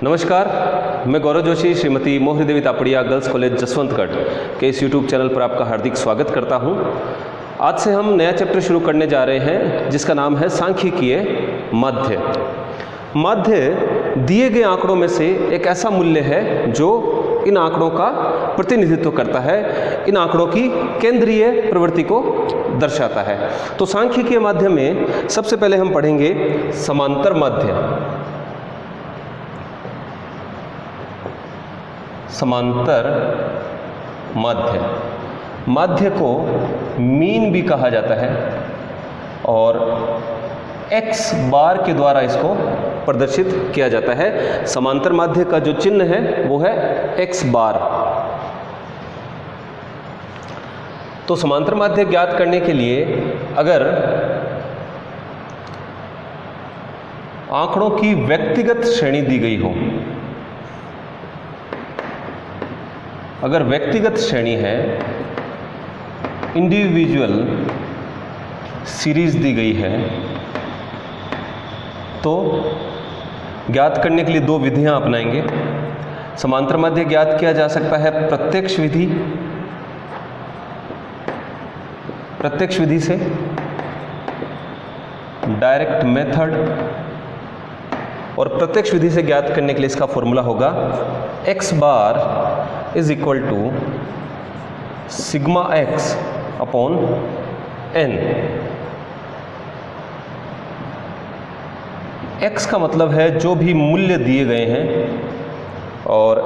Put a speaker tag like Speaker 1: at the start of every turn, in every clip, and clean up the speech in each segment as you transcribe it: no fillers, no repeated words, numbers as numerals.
Speaker 1: नमस्कार, मैं गौरव जोशी श्रीमती मोहरी देवी तापड़िया गर्ल्स कॉलेज जसवंतगढ़ के इस यूट्यूब चैनल पर आपका हार्दिक स्वागत करता हूं। आज से हम नया चैप्टर शुरू करने जा रहे हैं जिसका नाम है सांख्यिकीय माध्य। माध्य दिए गए आंकड़ों में से एक ऐसा मूल्य है जो इन आंकड़ों का प्रतिनिधित्व करता है, इन आंकड़ों की केंद्रीय प्रवृत्ति को दर्शाता है। तो सांख्यिकीय माध्य में सबसे पहले हम पढ़ेंगे समांतर माध्य। समांतर माध्य, माध्य को मीन भी कहा जाता है और x बार के द्वारा इसको प्रदर्शित किया जाता है। समांतर माध्य का जो चिन्ह है वो है x बार। तो समांतर माध्य ज्ञात करने के लिए अगर आंकड़ों की व्यक्तिगत श्रेणी दी गई हो, अगर व्यक्तिगत श्रेणी है, इंडिविजुअल सीरीज दी गई है, तो ज्ञात करने के लिए दो विधियां अपनाएंगे। समांतर माध्य ज्ञात किया जा सकता है प्रत्यक्ष विधि, प्रत्यक्ष विधि से, डायरेक्ट मेथड, और प्रत्यक्ष विधि से ज्ञात करने के लिए इसका फॉर्मूला होगा x bar is equal to sigma x upon n। x का मतलब है जो भी मूल्य दिए गए हैं और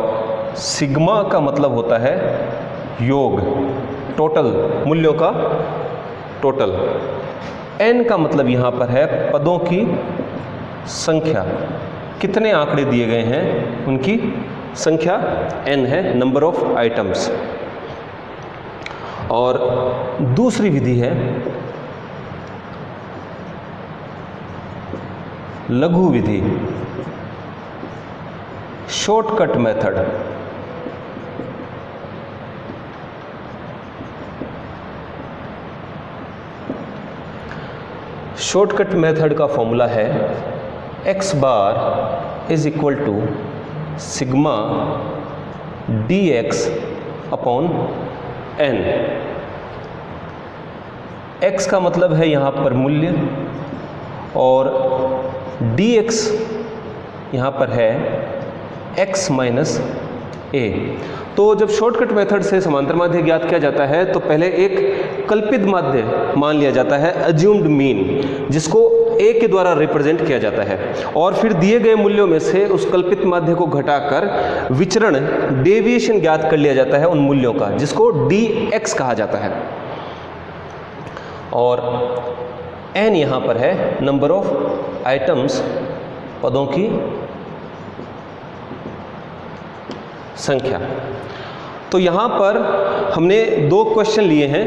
Speaker 1: सिग्मा का मतलब होता है योग, टोटल मूल्यों का टोटल। n का मतलब यहां पर है पदों की संख्या, कितने आंकड़े दिए गए हैं उनकी संख्या n है, नंबर ऑफ आइटम्स। और दूसरी विधि है लघु विधि, शॉर्टकट मेथड। शॉर्टकट मेथड का फॉर्मूला है x bar is equal to sigma dx upon n। x का मतलब है यहाँ पर मूल्य और dx यहाँ पर है x माइनस a। तो जब शॉर्टकट मेथड से समांतर माध्य ज्ञात किया जाता है तो पहले एक कल्पित माध्य मान लिया जाता है, अज्यूम्ड मीन, जिसको a के द्वारा रिप्रेजेंट किया जाता है, और फिर दिए गए मूल्यों में से उस कल्पित माध्य को घटाकर विचरण, डेविएशन ज्ञात कर लिया जाता है उन मूल्यों का, जिसको dx कहा जाता है। और n यहाँ पर है नंबर ऑफ आइटम्स, पदों की संख्या। तो यहाँ पर हमने दो क्वेश्चन लिए हैं।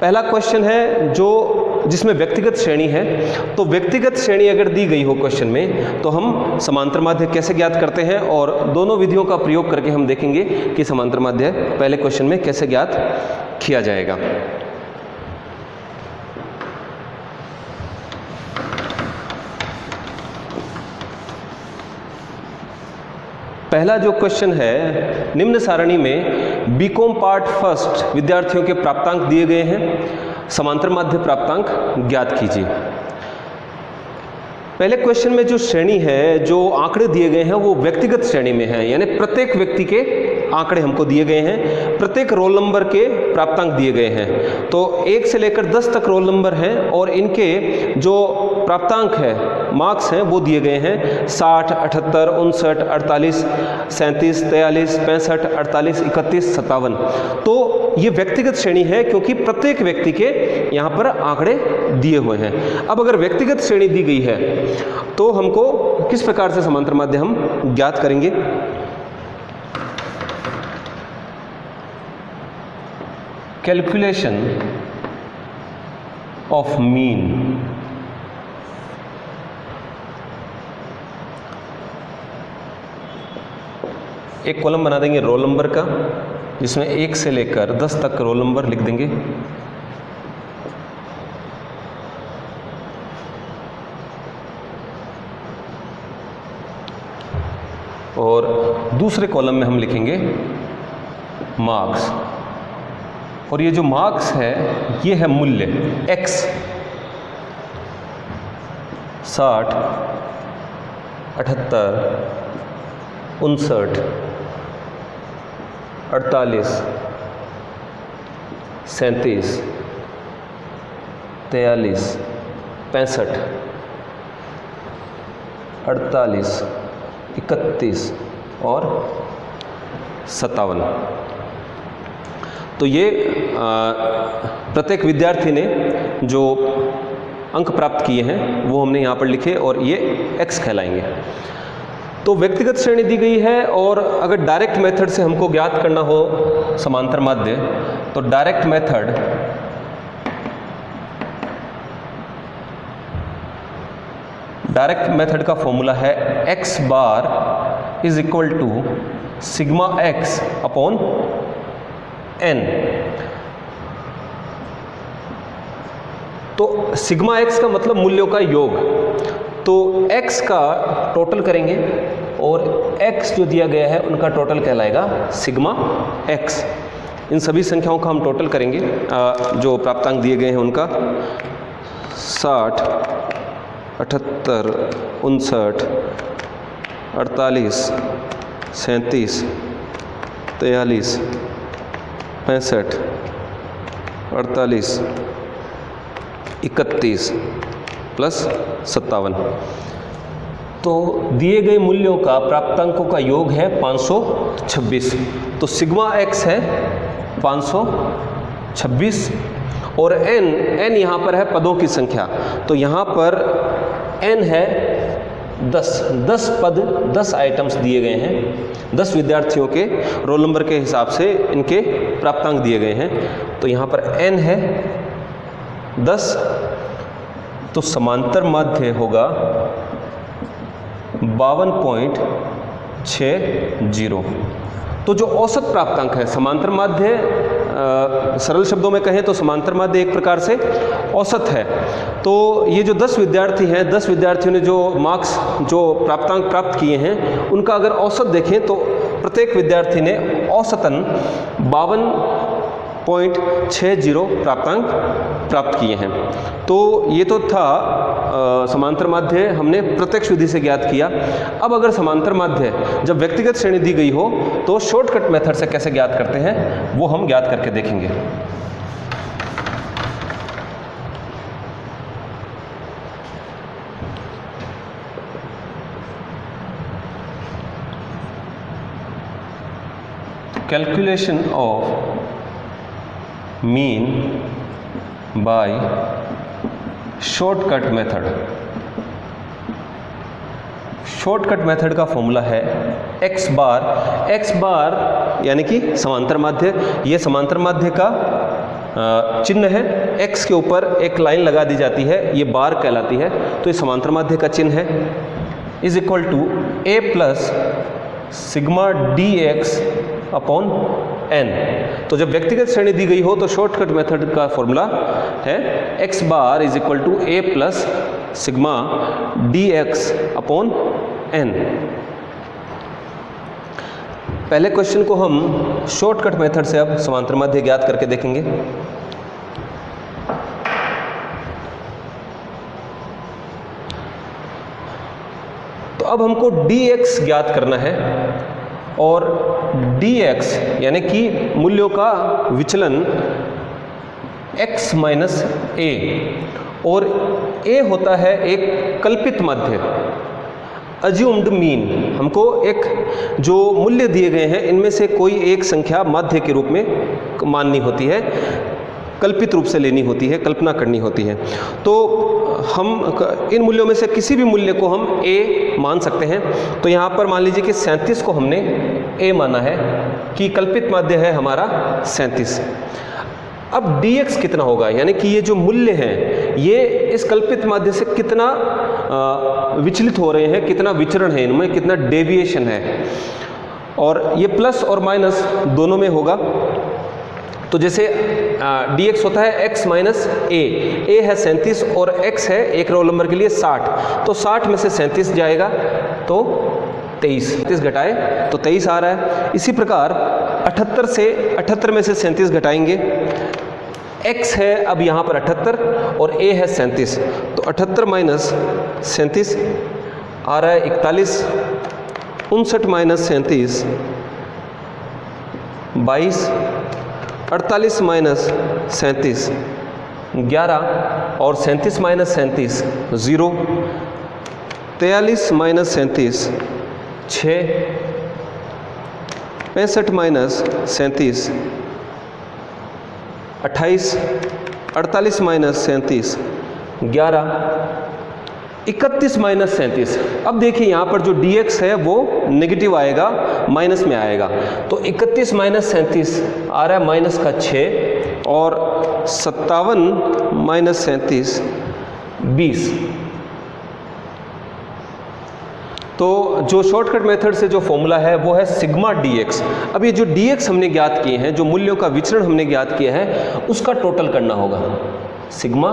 Speaker 1: पहला क्वेश्चन है जो जिसमें व्यक्तिगत श्रेणी है। तो व्यक्तिगत श्रेणी अगर दी गई हो क्वेश्चन में तो हम समांतर माध्य कैसे ज्ञात करते हैं, और दोनों विधियों का प्रयोग करके हम देखेंगे कि समांतर माध्य पहले क्वेश्चन में कैसे ज्ञात किया जाएगा। पहला जो क्वेश्चन है, निम्न सारणी में बीकॉम पार्ट फर्स्ट विद्यार्थियों के प्राप्तांक दिए गए हैं, समांतर माध्य प्राप्तांक ज्ञात कीजिए। पहले क्वेश्चन में जो श्रेणी है, जो आंकड़े दिए गए हैं वो व्यक्तिगत श्रेणी में है, यानी प्रत्येक व्यक्ति के आंकड़े हमको दिए गए हैं, प्रत्येक रोल नंबर के प्राप्तांक दिए गए हैं। तो 1 से लेकर 10 तक रोल नंबर हैं और इनके जो प्राप्तांक है, मार्क्स हैं, वो दिए गए हैं 60, 78, 59, 48, 37, 43, 65, 48, 31, 57। तो ये व्यक्तिगत श्रेणी है क्योंकि प्रत्येक व्यक्ति के यहाँ पर आंकड़े दिए हुए हैं। अब अगर व्यक्तिगत श्रेणी दी गई है तो हमको किस प्रकार से समांतर माध्य हम ज्ञात करेंगे। Calculation of mean. एक कॉलम बना देंगे रोल नंबर का, जिसमें 1 से लेकर 10 तक रोल नंबर लिख देंगे। और दूसरे कॉलम में हम लिखेंगे मार्क्स। और ये जो मार्क्स है ये है मूल्य x 60, 78, 59, 48, 37, 43, 65, 48, 31 और 57। तो ये प्रत्येक विद्यार्थी ने जो अंक प्राप्त किए हैं वो हमने यहाँ पर लिखे और ये x कहलाएंगे। तो व्यक्तिगत श्रेणी दी गई है, और अगर डायरेक्ट मेथड से हमको ज्ञात करना हो समांतर माध्य, तो डायरेक्ट मेथड का फॉर्मूला है x bar is equal to sigma x upon n। तो सिग्मा x का मतलब मूल्यों का योग, तो x का टोटल करेंगे और x जो दिया गया है उनका टोटल कहलाएगा सिग्मा x। इन सभी संख्याओं का हम टोटल करेंगे, जो प्राप्तांक दिए गए हैं उनका 60, 78, 59, 48, 37, 43, 65, 48, 31 प्लस 57। तो दिए गए मूल्यों का प्राप्तांकों का योग है 526। तो सिग्मा x है 526 और n यहाँ पर है पदों की संख्या। तो यहाँ पर n है 10 पद, 10 आइटम्स दिए गए हैं। 10 विद्यार्थियों के रोल नंबर के हिसाब से इनके प्राप्तांक दिए गए हैं। तो यहाँ पर n है 10, तो समांतर माध्य होगा 52.60। तो जो औसत प्राप्तांक है समांतर माध्य, सरल शब्दों में कहें तो समांतर माध्य एक प्रकार से औसत है। तो ये जो 10 विद्यार्थी हैं, 10 विद्यार्थियों ने जो मार्क्स, जो प्राप्तांक प्राप्त किए हैं, उनका अगर औसत देखें तो प्रत्येक विद्यार्थी ने औसतन 52.60 प्राप्तांक प्राप्त किए हैं। तो ये तो था समांतर माध्य, हमने प्रत्यक्ष विधि से ज्ञात किया। अब अगर समांतर माध्य जब व्यक्तिगत श्रेणी दी गई हो तो शॉर्टकट मेथड से कैसे ज्ञात करते हैं वो हम ज्ञात करके देखेंगे। Calculation of mean by shortcut method. Shortcut method का फॉर्मूला है x बार यानी कि समांतर माध्य। ये समांतर माध्य का चिन्ह है, x के ऊपर एक लाइन लगा दी जाती है, ये बार कहलाती है। तो ये समांतर माध्य का चिन्ह है, is equal to a plus sigma dx upon n। तो जब व्यक्तिगत श्रेणी दी गई हो तो शॉर्टकट मेथड का फॉर्मूला है x bar is equal to a plus sigma dx upon n। पहले क्वेश्चन को हम शॉर्टकट मेथड से अब समांतर माध्य ज्ञात करके देखेंगे। तो अब हमको dx ज्ञात करना है, और dx यानी कि मूल्यों का विचलन x माइनस a, और a होता है एक कल्पित माध्य, अज्यूम्ड मीन। हमको एक जो मूल्य दिए गए हैं इनमें से कोई एक संख्या माध्य के रूप में माननी होती है, कल्पित रूप से लेनी होती है, कल्पना करनी होती है। तो हम इन मूल्यों में से किसी भी मूल्य को हम a मान सकते हैं। तो यहाँ पर मान लीजिए कि 37 को हमने a माना है कि कल्पित माध्य है हमारा 37। अब dx कितना होगा, यानी कि ये जो मूल्य हैं ये इस कल्पित माध्य से कितना विचलित हो रहे हैं, कितना विचरण है इनमें, कितना डेविएशन है, और ये प्लस और माइनस दोनों में होगा। तो जैसे dx होता है x माइनस a है 37 और x है एक रोल नंबर के लिए 60, तो 60 में से 37 जाएगा तो 23 घटाए तो 23 आ रहा है। इसी प्रकार 78 में से 37 घटाएंगे, x है अब यहाँ पर 78 और a है 37, तो 78 माइनस 37 आ रहा है 41, 59 माइनस 37 22, 48 माइनस 37 11 और 37 minus 37 0, 43 minus 37 6, 65 minus 37 28, 48 minus 37 11, 31 minus 37। अब देखिए यहाँ पर जो dx है वो नेगेटिव आएगा, माइनस में आएगा, तो 31 माइनस 37 आ रहा है माइनस का 6 और 57 माइनस 37 20। तो जो शॉर्टकट मेथड से जो फॉर्मूला है वो है सिग्मा dx। अब ये जो dx हमने ज्ञात किए हैं, जो मूल्यों का विचरण हमने ज्ञात किया है, उसका टोटल करना होगा, सिग्मा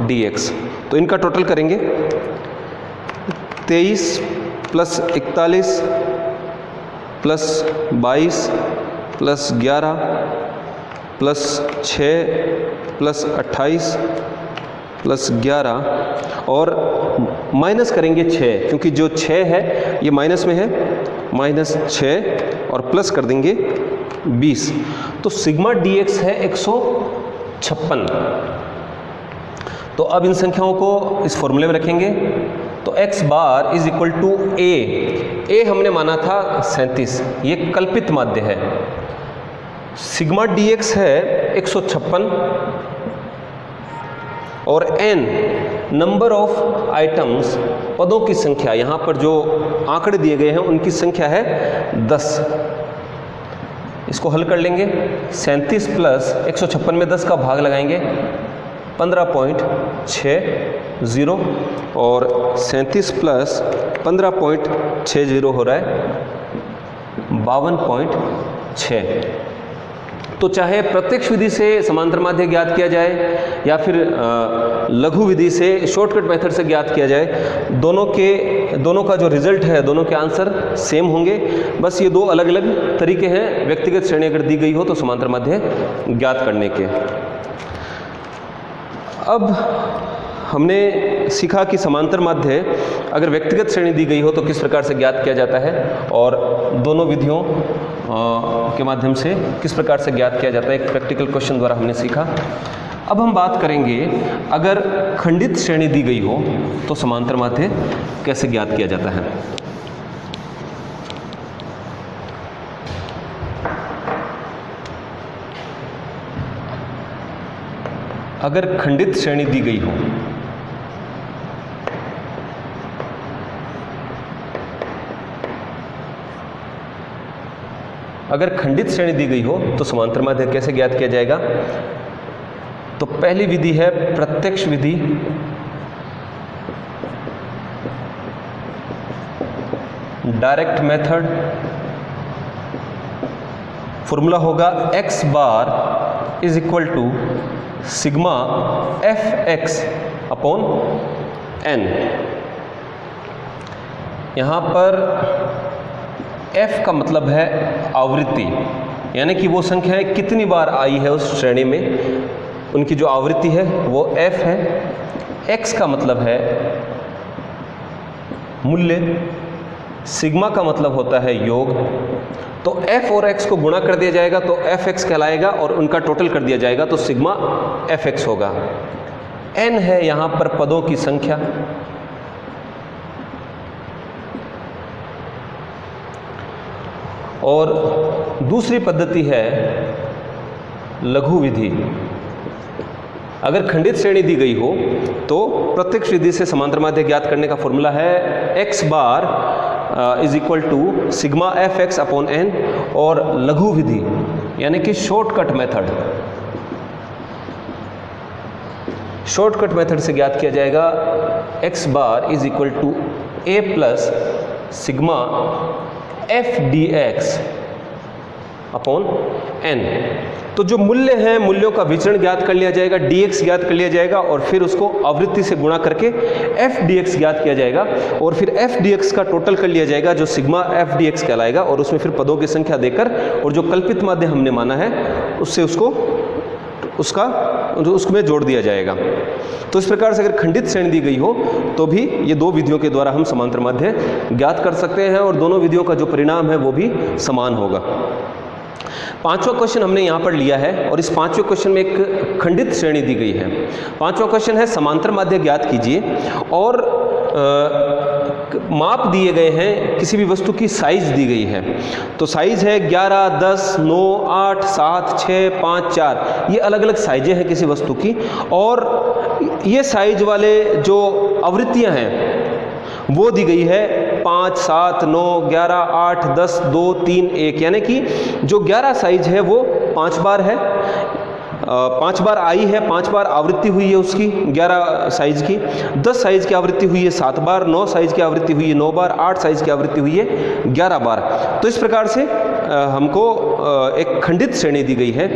Speaker 1: dx। तो इनका टोटल करेंगे, 23 plus 41 plus 22 plus 11 plus 6 plus 28 plus 11 और माइनस करेंगे 6, क्योंकि जो 6 है ये माइनस में है, माइनस 6 और प्लस कर देंगे 20। तो सिग्मा dx है 156। तो अब इन संख्याओं को इस फॉर्मूले में रखेंगे, तो x bar is equal to a हमने माना था 37, ये कल्पित माध्य है। सिग्मा dx है 156 और n नंबर ऑफ आइटम्स, पदों की संख्या, यहाँ पर जो आंकड़े दिए गए हैं उनकी संख्या है 10। इसको हल कर लेंगे, 37 प्लस 156 में 10 का भाग लगाएंगे, 15.60 और 37 प्लस 15.60 हो रहा है 52.6। तो चाहे प्रत्यक्ष विधि से समांतर माध्य ज्ञात किया जाए या फिर लघु विधि से शॉर्टकट मेथड से ज्ञात किया जाए, दोनों का जो रिजल्ट है, दोनों के आंसर सेम होंगे। बस ये दो अलग अलग तरीके हैं व्यक्तिगत श्रेणी अगर दी गई हो तो समांतर माध्य ज्ञात करने के। अब हमने सीखा कि समांतर माध्य अगर व्यक्तिगत श्रेणी दी गई हो तो किस प्रकार से ज्ञात किया जाता है, और दोनों विधियों के माध्यम से किस प्रकार से ज्ञात किया जाता है, एक प्रैक्टिकल क्वेश्चन द्वारा हमने सीखा। अब हम बात करेंगे अगर खंडित श्रेणी दी गई हो तो समांतर माध्य कैसे ज्ञात किया जाता है। अगर खंडित श्रेणी दी गई हो, अगर खंडित श्रेणी दी गई हो तो समांतर माध्य कैसे ज्ञात किया जाएगा। तो पहली विधि है प्रत्यक्ष विधि, डायरेक्ट मेथड। फॉर्मूला होगा x bar is equal to sigma fx upon n। यहाँ पर f का मतलब है आवृत्ति, यानी कि वो संख्याएं कितनी बार आई है उस श्रेणी में, उनकी जो आवृत्ति है वो f है। x का मतलब है मूल्य, सिग्मा का मतलब होता है योग। तो f और x को गुणा कर दिया जाएगा तो fx कहलाएगा और उनका टोटल कर दिया जाएगा तो सिग्मा fx होगा। n है यहाँ पर पदों की संख्या। और दूसरी पद्धति है लघु विधि। अगर खंडित श्रेणी दी गई हो तो प्रत्यक्ष विधि से समांतर माध्य ज्ञात करने का फॉर्मूला है x bar is equal to sigma fx upon n, और लघु विधि यानी कि शॉर्टकट मेथड, शॉर्टकट मेथड से ज्ञात किया जाएगा x bar is equal to a plus sigma f dx upon n। तो जो मूल्य हैं, मूल्यों का विचरण ज्ञात कर लिया जाएगा, dx ज्ञात कर लिया जाएगा और फिर उसको आवृत्ति से गुणा करके f dx ज्ञात किया जाएगा और फिर f dx का टोटल कर लिया जाएगा जो सिग्मा f dx कहलाएगा और उसमें फिर पदों की संख्या देकर और जो कल्पित माध्य हमने माना है उससे उसमें जोड़ दिया जाएगा। तो इस प्रकार से अगर खंडित श्रेणी दी गई हो तो भी ये दो विधियों के द्वारा हम समांतर माध्य ज्ञात कर सकते हैं और दोनों विधियों का जो परिणाम है वो भी समान होगा। पांचवा क्वेश्चन हमने यहाँ पर लिया है और इस पांचवें क्वेश्चन में एक खंडित श्रेणी दी गई है। पांचवा क्वेश्चन है समांतर माध्य ज्ञात कीजिए और माप दिए गए हैं, किसी भी वस्तु की साइज दी गई है। तो साइज है 11, 10, 9, 8, 7, 6, 5, 4, ये अलग अलग साइजें हैं किसी वस्तु की और ये साइज वाले जो आवृत्तियां हैं वो दी गई है 5, 7, 9, 11, 8, 10, 2, 3, 1, यानी कि जो 11 साइज है वो 5 बार है, 5 बार आई है, 5 बार आवृत्ति हुई है उसकी 11 साइज की, 10 साइज की आवृत्ति हुई है 7 बार, 9 साइज की आवृत्ति हुई है 9 बार, 8 साइज की आवृत्ति हुई है 11 बार। तो इस प्रकार से हमको एक खंडित श्रेणी दी गई है।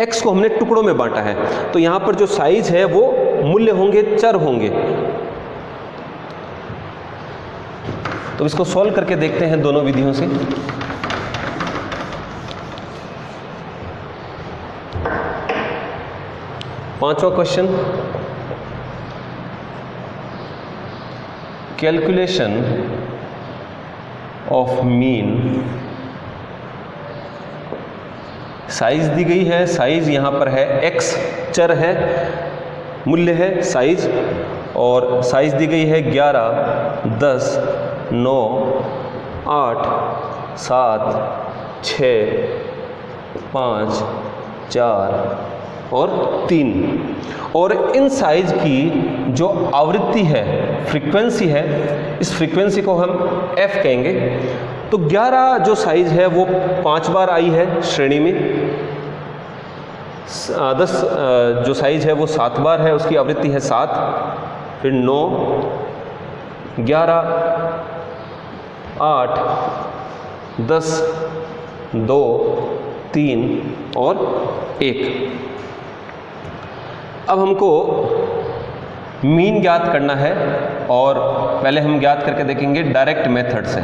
Speaker 1: x को हमने टुकड़ों में बांटा है तो यहाँ पर जो साइज है वो मूल्य होंगे, चर होंगे। तो इसको सॉल्व करके देखते हैं दोनों विधियों से। पांचवा question, calculation of mean. Size दी गई है, साइज यहाँ पर है x, चर है, मूल्य है साइज और साइज दी गई है 11, 10, 9, 8, 7, 6, 5, 4 और 3 और इन साइज की जो आवृत्ति है, फ्रीक्वेंसी है, इस फ्रीक्वेंसी को हम f कहेंगे। तो 11 जो साइज है वो 5 बार आई है श्रेणी में, 10 जो साइज है वो 7 बार है, उसकी आवृत्ति है 7, फिर 9, 11, 8, 10, 2, 3 और 1। अब हमको मीन ज्ञात करना है और पहले हम ज्ञात करके देखेंगे डायरेक्ट मेथड से।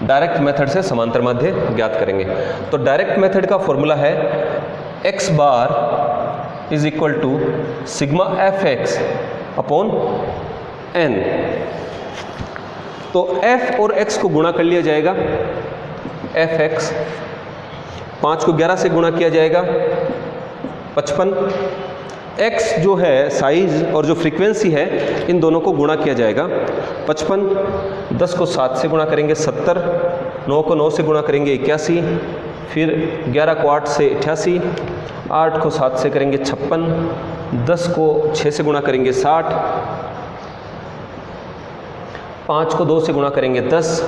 Speaker 1: डायरेक्ट मेथड से समांतर माध्य ज्ञात करेंगे। तो डायरेक्ट मेथड का फॉर्मूला है x bar is equal to sigma f x upon n। तो f और x को गुणा कर लिया जाएगा, एफ एक्स, 5 को 11 से गुणा किया जाएगा 55, x जो है साइज और जो फ्रीक्वेंसी है इन दोनों को गुणा किया जाएगा 55, 10 को 7 से गुणा करेंगे 70, 9 को 9 से गुणा करेंगे 81, फिर 11 को 8 से 88, 8 को 7 से करेंगे 56, 10 को 6 से गुणा करेंगे 60, 5 को 2 से गुणा करेंगे 10,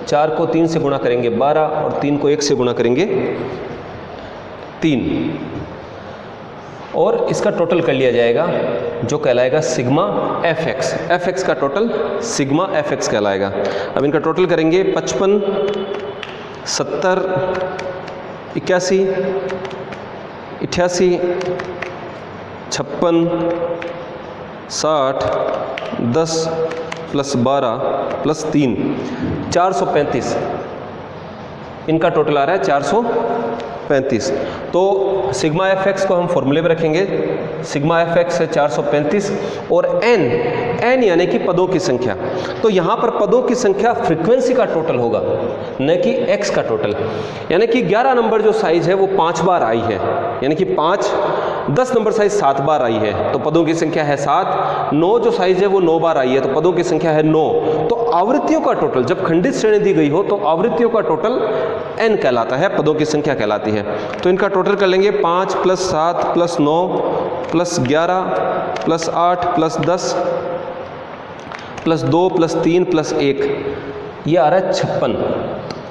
Speaker 1: 4 को 3 से गुणा करेंगे 12 और 3 को 1 से गुणा करेंगे 3 और इसका टोटल कर लिया जाएगा जो कहलाएगा sigma f x. F x का टोटल सिग्मा एफ एक्स कहलाएगा। अब इनका टोटल करेंगे 55, 70, 81, 88, 56, 60, 10 प्लस 12 प्लस 3, 435। इनका टोटल आ रहा है 435। तो सिग्मा एफ एक्स को हम फॉर्मूले में रखेंगे, सिग्मा एफ एक्स है 435 और n यानी कि पदों की संख्या। तो यहाँ पर पदों की संख्या फ्रीक्वेंसी का टोटल होगा न कि x का टोटल। यानी कि 11 नंबर जो साइज है वो 5 बार आई है, यानी कि 5, 10 नंबर साइज 7 बार आई है तो पदों की संख्या है 7, 9 जो साइज है वो 9 बार आई है तो पदों की संख्या है 9। तो आवृत्तियों का टोटल जब खंडित श्रेणी दी गई हो तो आवृत्तियों का टोटल n कहलाता है, पदों की संख्या कहलाती है। तो इनका टोटल कर लेंगे 5 plus 7 plus 9 plus 11 plus 8 plus 10 plus 2 plus 3 plus 1, ये आ रहा है 56।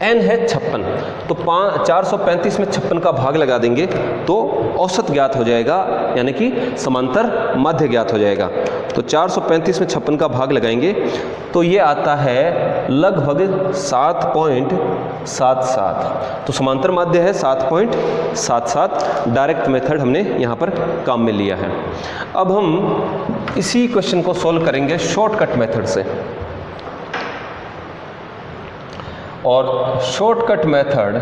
Speaker 1: n है 56, तो 435 में 56 का भाग लगा देंगे तो औसत ज्ञात हो जाएगा, यानी कि समांतर माध्य ज्ञात हो जाएगा। तो 435 में 56 का भाग लगाएंगे तो ये आता है लगभग 7.77। तो समांतर माध्य है 7.77। डायरेक्ट मेथड हमने यहाँ पर काम में लिया है। अब हम इसी क्वेश्चन को सॉल्व करेंगे शॉर्टकट मेथड से, और शॉर्टकट मेथड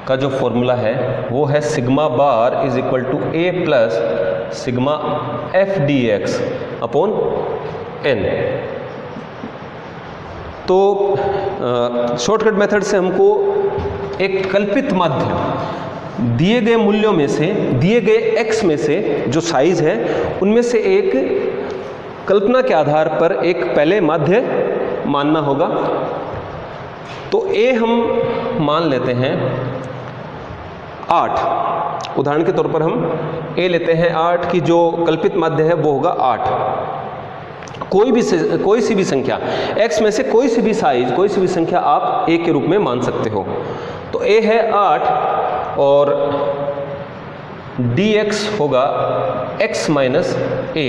Speaker 1: का जो फॉर्मूला है वो है sigma bar is equal to a plus sigma f d x upon n. तो शॉर्टकट मेथड से हमको एक कल्पित माध्य दिए गए मूल्यों में से, दिए गए x में से जो साइज है उनमें से एक कल्पना के आधार पर एक पहले माध्य मानना होगा। तो a हम मान लेते हैं 8, उदाहरण के तौर पर हम a लेते हैं 8 की जो कल्पित माध्य है वो होगा 8। कोई सी भी संख्या x में से कोई सी भी साइज, कोई सी भी संख्या आप a के रूप में मान सकते हो। तो a है 8 और dx होगा x माइनस a।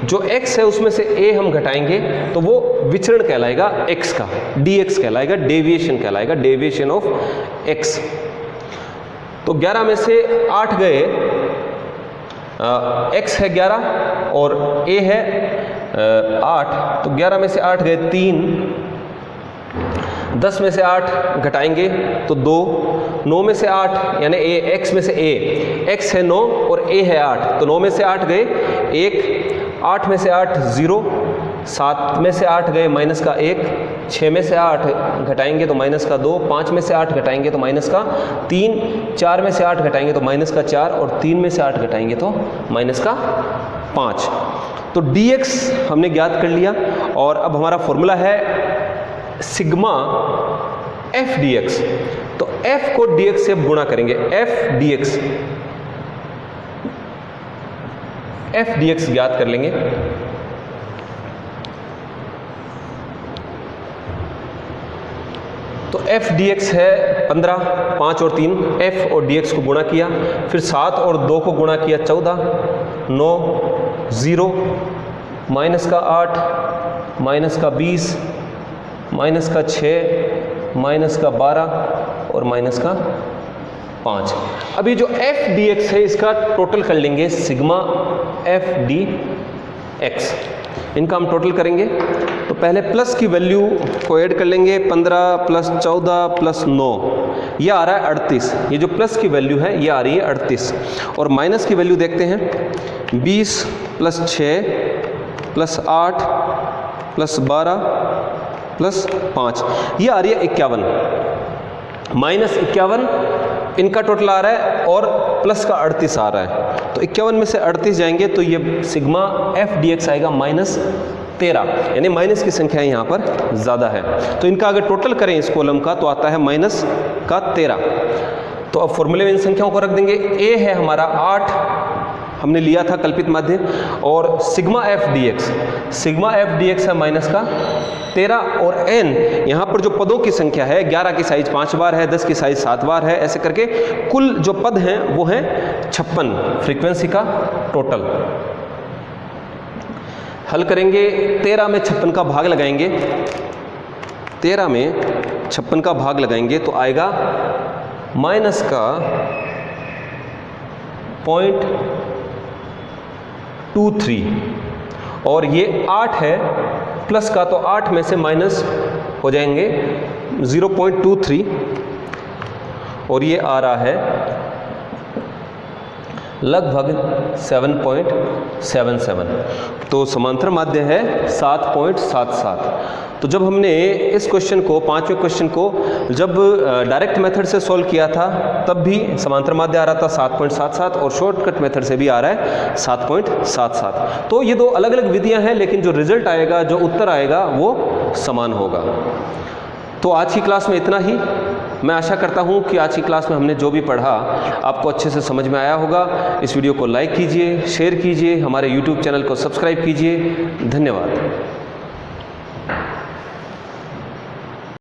Speaker 1: जो x है उसमें से a हम घटाएंगे तो वो विचरण कहलाएगा x का, dx कहलाएगा, डेविएशन कहलाएगा, डेविएशन ऑफ x। तो 11 में से 8 गए, x है 11 और a है 8, तो 11 में से 8 गए 3, 10 में से 8 घटाएंगे तो 2, 9 में से 8 यानी x में से x है 9 और a है 8, तो 9 में से 8 गए 1, 8 में से 8 0, 7 में से 8 गए माइनस का 1, 6 में से 8 घटाएंगे तो माइनस का 2, 5 में से 8 घटाएंगे तो माइनस का 3, 4 में से 8 घटाएंगे तो माइनस का 4 और 3 में से 8 घटाएंगे तो माइनस का 5। तो dx हमने ज्ञात कर लिया और अब हमारा फॉर्मूला है सिग्मा एफ डी एक्स। तो f को dx से गुणा करेंगे, f dx ज्ञात कर लेंगे। तो f dx है 15, 5 और 3, f और dx को गुणा किया, फिर 7 और 2 को गुणा किया 14, 9, 0, माइनस का 8, माइनस का 20, माइनस का 6, माइनस का 12 और माइनस का 5। अभी जो f dx है इसका टोटल कर लेंगे, सिग्मा f dx, इनका हम टोटल करेंगे। तो पहले प्लस की वैल्यू को ऐड कर लेंगे, 15 प्लस 14 प्लस 9, यह आ रहा है 38। ये जो प्लस की वैल्यू है ये आ रही है 38। और माइनस की वैल्यू देखते हैं, 20 प्लस 6 प्लस 8 प्लस 12 प्लस 5, ये आ रही है 51। माइनस 51 इनका टोटल आ रहा है और प्लस का 38 आ रहा है। तो 51 में से 38 जाएंगे तो ये सिग्मा एफ डी एक्स आएगा माइनस 13, यानी माइनस की संख्या यहाँ पर ज़्यादा है। तो इनका अगर टोटल करें इस कॉलम का तो आता है माइनस का 13। तो अब फॉर्मूले में इन संख्याओं को रख देंगे। a है हमारा 8 हमने लिया था कल्पित माध्य, और सिग्मा एफ डी एक्स है माइनस का 13, और n यहाँ पर जो पदों की संख्या है 11 की साइज 5 बार है, 10 की साइज 7 बार है, ऐसे करके कुल जो पद हैं वो हैं 56 फ्रीक्वेंसी का टोटल। हल करेंगे, 13 में 56 का भाग लगाएंगे, 13 में 56 का भाग लगाएंगे तो आएगा माइनस का 0.23, और ये 8 है प्लस का, तो 8 में से माइनस हो जाएंगे 0.23, और ये आ रहा है लगभग 7.77। तो समांतर माध्य है 7.77। तो जब हमने इस क्वेश्चन को, पांचवें क्वेश्चन को जब डायरेक्ट मेथड से सॉल्व किया था तब भी समांतर माध्य आ रहा था 7.77, और शॉर्टकट मेथड से भी आ रहा है 7.77। तो ये दो अलग अलग विधियां हैं, लेकिन जो रिजल्ट आएगा, जो उत्तर आएगा वो समान होगा। तो आज की क्लास में इतना ही। मैं आशा करता हूं कि आज की क्लास में हमने जो भी पढ़ा आपको अच्छे से समझ में आया होगा। इस वीडियो को लाइक कीजिए, शेयर कीजिए, हमारे YouTube चैनल को सब्सक्राइब कीजिए। धन्यवाद।